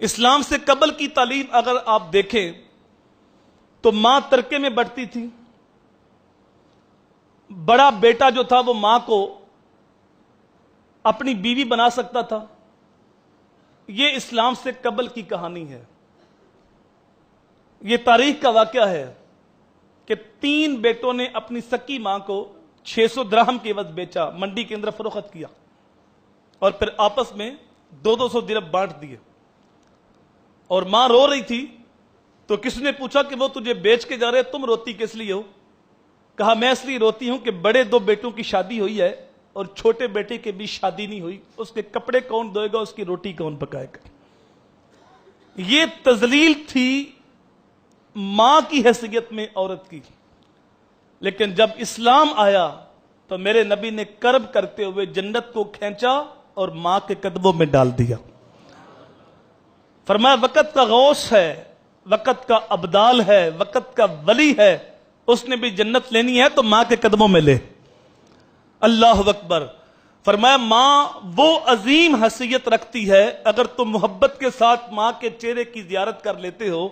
اسلام سے قبل کی تعلیم اگر آپ دیکھیں تو ماں ترکے میں بٹتی تھی، بڑا بیٹا جو تھا وہ ماں کو اپنی بیوی بنا سکتا تھا۔ یہ اسلام سے قبل کی کہانی ہے۔ یہ تاریخ کا واقعہ ہے کہ 3 بیٹوں نے اپنی سکی ماں کو 600 درہم کے عوض بیچا، منڈی کے اندر فروخت کیا، اور پھر آپس میں 200 درہم بانٹ دیے۔ اور ماں رو رہی تھی تو کس نے پوچھا کہ وہ تجھے بیچ کے جا رہے، تم روتی کس لیے ہو؟ کہا میں اس لیے روتی ہوں کہ بڑے 2 بیٹوں کی شادی ہوئی ہے اور چھوٹے بیٹے کی بھی شادی نہیں ہوئی، اس کے کپڑے کون دھوئے گا، اس کی روٹی کون پکائے گا۔ یہ تذلیل تھی ماں کی حیثیت میں عورت کی۔ لیکن جب اسلام آیا تو میرے نبی نے کرب کرتے ہوئے جنت کو کھینچا اور ماں کے قدموں میں ڈال دیا۔ فرمایا وقت کا غوث ہے، وقت کا ابدال ہے، وقت کا ولی ہے، اس نے بھی جنت لینی ہے تو ماں کے قدموں میں لے۔ اللہ اکبر۔ فرمایا ماں وہ عظیم حیثیت رکھتی ہے، اگر تم محبت کے ساتھ ماں کے چہرے کی زیارت کر لیتے ہو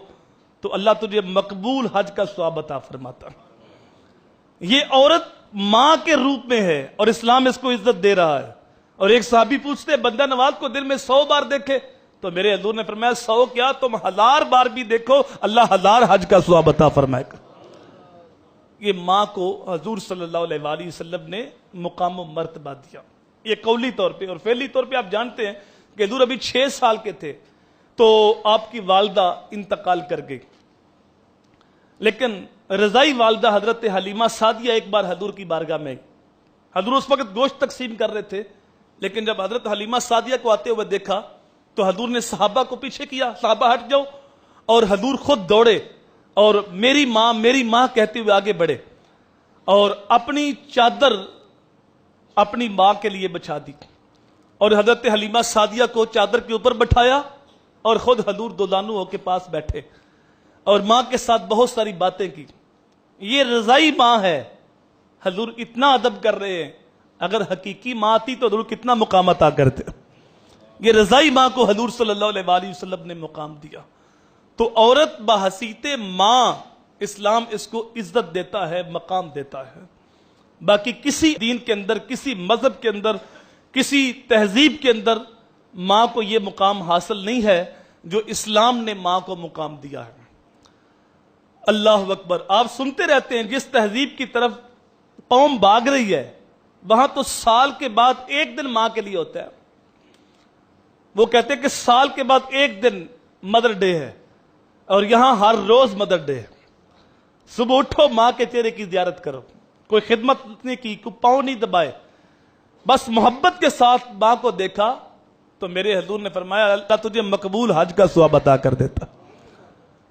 تو اللہ تجھے مقبول حج کا ثواب عطا فرماتا۔ یہ عورت ماں کے روپ میں ہے اور اسلام اس کو عزت دے رہا ہے۔ اور ایک صحابی پوچھتے بندہ نواز کو دن میں 100 بار دیکھے تو میرے حضور نے فرمایا 100 کیا تم 1000 بار بھی دیکھو، اللہ 1000 حج کا ثواب عطا فرمائے گا۔ یہ ماں کو حضور صلی اللہ علیہ وآلہ وسلم نے مقام و مرتبہ دیا، یہ قولی طور پہ۔ اور فعلی طور پہ آپ جانتے ہیں کہ حضور ابھی 6 سال کے تھے تو آپ کی والدہ انتقال کر گئی، لیکن رضائی والدہ حضرت حلیمہ سعدیہ ایک بار حضور کی بارگاہ میں، حضور اس وقت گوشت تقسیم کر رہے تھے، لیکن جب حضرت حلیمہ سعدیہ کو آتے ہوئے دیکھا تو حضور نے صحابہ کو پیچھے کیا، صحابہ ہٹ جاؤ، اور حضور خود دوڑے اور میری ماں کہتے ہوئے آگے بڑھے اور اپنی چادر اپنی ماں کے لیے بچھا دی، اور حضرت حلیمہ سعدیہ کو چادر کے اوپر بٹھایا اور خود حضور دولانو ہو کے پاس بیٹھے اور ماں کے ساتھ بہت ساری باتیں کی۔ یہ رضائی ماں ہے، حضور اتنا ادب کر رہے ہیں، اگر حقیقی ماں آتی تو حضور کتنا مقام عطا کرتے۔ یہ رضائی ماں کو حضور صلی اللہ علیہ وآلہ وسلم نے مقام دیا۔ تو عورت بحیثیت ماں اسلام اس کو عزت دیتا ہے، مقام دیتا ہے۔ باقی کسی دین کے اندر، کسی مذہب کے اندر، کسی تہذیب کے اندر ماں کو یہ مقام حاصل نہیں ہے جو اسلام نے ماں کو مقام دیا ہے۔ اللہ اکبر۔ آپ سنتے رہتے ہیں جس تہذیب کی طرف قوم بھاگ رہی ہے وہاں تو سال کے بعد 1 دن ماں کے لیے ہوتا ہے۔ وہ کہتے ہیں کہ سال کے بعد 1 دن مدر ڈے ہے، اور یہاں ہر روز مدر ڈے ہے۔ صبح اٹھو ماں کے چہرے کی زیارت کرو، کوئی خدمت نہیں کی، کوئی پاؤں نہیں دبائے، بس محبت کے ساتھ ماں کو دیکھا تو میرے حضور نے فرمایا اللہ تجھے مقبول حج کا ثواب عطا کر دیتا۔